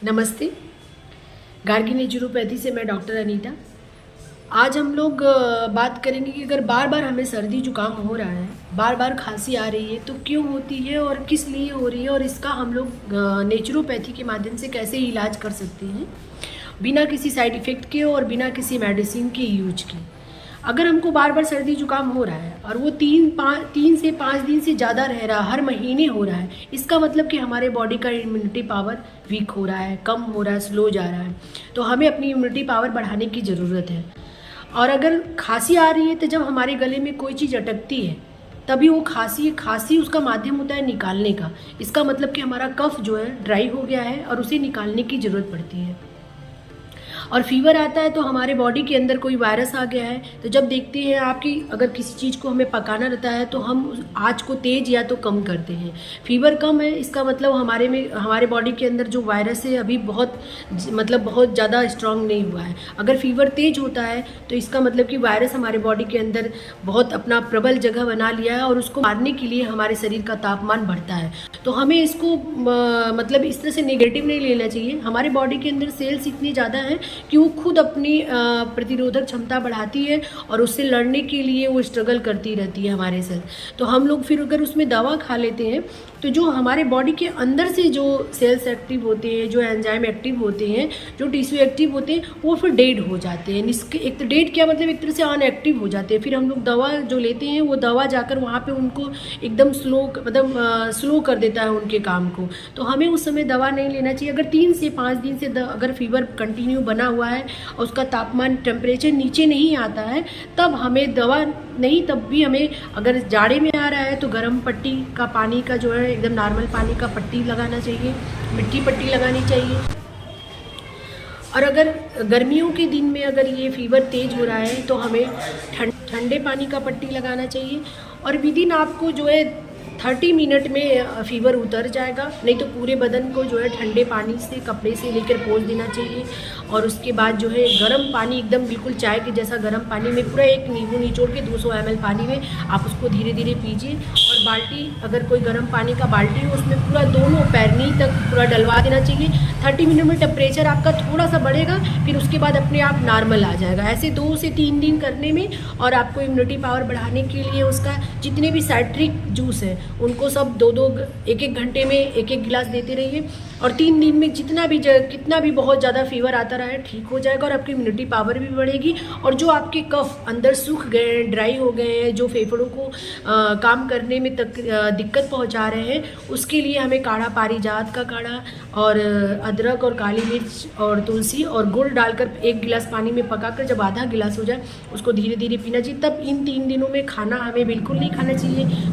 नमस्ते। गार्गी नेचुरोपैथी से मैं डॉक्टर अनीता। आज हम लोग बात करेंगे कि अगर बार बार हमें सर्दी जुकाम हो रहा है, बार बार खांसी आ रही है, तो क्यों होती है और किस लिए हो रही है और इसका हम लोग नेचुरोपैथी के माध्यम से कैसे इलाज कर सकते हैं बिना किसी साइड इफ़ेक्ट के और बिना किसी मेडिसिन के यूज के। अगर हमको बार बार सर्दी जुकाम हो रहा है और वो 3 से 5 दिन से ज़्यादा रह रहा है, हर महीने हो रहा है, इसका मतलब कि हमारे बॉडी का इम्यूनिटी पावर वीक हो रहा है, कम हो रहा है, स्लो जा रहा है। तो हमें अपनी इम्यूनिटी पावर बढ़ाने की ज़रूरत है। और अगर खांसी आ रही है तो जब हमारे गले में कोई चीज़ अटकती है तभी वो खांसी उसका माध्यम होता है निकालने का। इसका मतलब कि हमारा कफ जो है ड्राई हो गया है और उसे निकालने की ज़रूरत पड़ती है। और फीवर आता है तो हमारे बॉडी के अंदर कोई वायरस आ गया है, तो जब देखते हैं आपकी अगर किसी चीज़ को हमें पकाना रहता है तो हम उस आँच को तेज़ या तो कम करते हैं। फीवर कम है, इसका मतलब हमारे बॉडी के अंदर जो वायरस है अभी बहुत ज़्यादा स्ट्रांग नहीं हुआ है। अगर फीवर तेज़ होता है तो इसका मतलब कि वायरस हमारे बॉडी के अंदर बहुत अपना प्रबल जगह बना लिया है और उसको मारने के लिए हमारे शरीर का तापमान बढ़ता है। तो हमें इसको इस तरह से नेगेटिव नहीं लेना चाहिए। हमारे बॉडी के अंदर सेल्स इतनी ज़्यादा हैं कि वो खुद अपनी प्रतिरोधक क्षमता बढ़ाती है और उससे लड़ने के लिए वो स्ट्रगल करती रहती है हमारे साथ। तो हम लोग फिर अगर उसमें दवा खा लेते हैं तो जो हमारे बॉडी के अंदर से जो सेल्स एक्टिव होते हैं, जो एंजाइम एक्टिव होते हैं, जो टिश्यू एक्टिव होते हैं, वो फिर डेड हो जाते हैं। इसके एक तो डेड क्या मतलब एक तरह से अनएक्टिव हो जाते हैं। फिर हम लोग दवा जो लेते हैं वो दवा जाकर वहाँ पे उनको एकदम स्लो कर देता है उनके काम को। तो हमें उस समय दवा नहीं लेना चाहिए। अगर 3 से 5 दिन से अगर फीवर कंटिन्यू बना हुआ है और उसका तापमान टेम्परेचर नीचे नहीं आता है तब हमें दवा नहीं, तब भी हमें अगर जाड़े में आ रहा है तो गर्म पट्टी का पानी का जो है एकदम नॉर्मल पानी का पट्टी लगाना चाहिए, मिट्टी पट्टी लगानी चाहिए। और अगर गर्मियों के दिन में अगर ये फीवर तेज़ हो रहा है तो हमें ठंडे पानी का पट्टी लगाना चाहिए। और विदिन आपको जो है 30 मिनट में फीवर उतर जाएगा। नहीं तो पूरे बदन को जो है ठंडे पानी से कपड़े से लेकर पोंछ देना चाहिए। और उसके बाद जो है गर्म पानी एकदम बिल्कुल चाय के जैसा गर्म पानी में पूरा एक नींबू निचोड़ के 200 ml पानी में आप उसको धीरे धीरे पीजिए। और बाल्टी, अगर कोई गर्म पानी का बाल्टी हो उसमें पूरा दोनों पैरनी तक पूरा डलवा देना चाहिए। 30 मिनट में टेम्परेचर आपका थोड़ा सा बढ़ेगा, फिर उसके बाद अपने आप नॉर्मल आ जाएगा। ऐसे 2 से 3 दिन करने में और आपको इम्यूनिटी पावर बढ़ाने के लिए उसका जितने भी साइट्रिक जूस है उनको सब 2-2 1-1 घंटे में 1-1 गिलास देते रहिए। और 3 दिन में कितना भी बहुत ज़्यादा फीवर आता रहा है ठीक हो जाएगा और आपकी इम्यूनिटी पावर भी बढ़ेगी। और जो आपके कफ अंदर सूख गए हैं, ड्राई हो गए हैं, जो फेफड़ों को काम करने में दिक्कत पहुंचा रहे हैं, उसके लिए हमें काढ़ा, पारिजात का काढ़ा और अदरक और काली मिर्च और तुलसी और गुड़ डालकर 1 गिलास पानी में पकाकर जब आधा गिलास हो जाए उसको धीरे धीरे पीना चाहिए। तब इन 3 दिनों में खाना हमें बिल्कुल नहीं खाना चाहिए,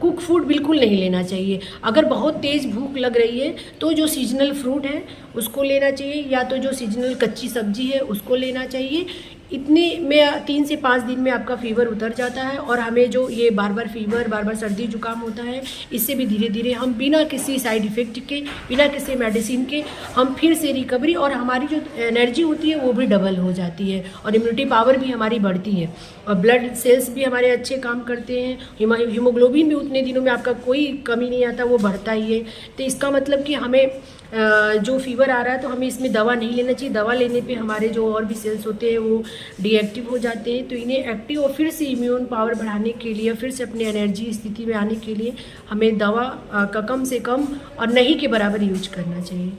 कुक फूड बिल्कुल नहीं लेना चाहिए। अगर बहुत तेज़ भूख लग रही है तो जो सीजनल फ्रूट है उसको लेना चाहिए या तो जो सीजनल कच्ची सब्जी है उसको लेना चाहिए। इतने में 3 से 5 दिन में आपका फीवर उतर जाता है। और हमें जो ये बार बार फीवर, बार बार सर्दी जुकाम होता है, इससे भी धीरे धीरे हम बिना किसी साइड इफ़ेक्ट के, बिना किसी मेडिसिन के हम फिर से रिकवरी और हमारी जो एनर्जी होती है वो भी डबल हो जाती है और इम्यूनिटी पावर भी हमारी बढ़ती है और ब्लड सेल्स भी हमारे अच्छे काम करते हैं। हीमोग्लोबिन भी उतने दिनों में आपका कोई कमी नहीं आता, वो बढ़ता ही है। तो इसका मतलब कि हमें जो फीवर आ रहा है तो हमें इसमें दवा नहीं लेना चाहिए। दवा लेने पे हमारे जो और भी सेल्स होते हैं वो डीएक्टिव हो जाते हैं। तो इन्हें एक्टिव और फिर से इम्यून पावर बढ़ाने के लिए, फिर से अपनी एनर्जी स्थिति में आने के लिए हमें दवा का कम से कम और नहीं के बराबर यूज करना चाहिए।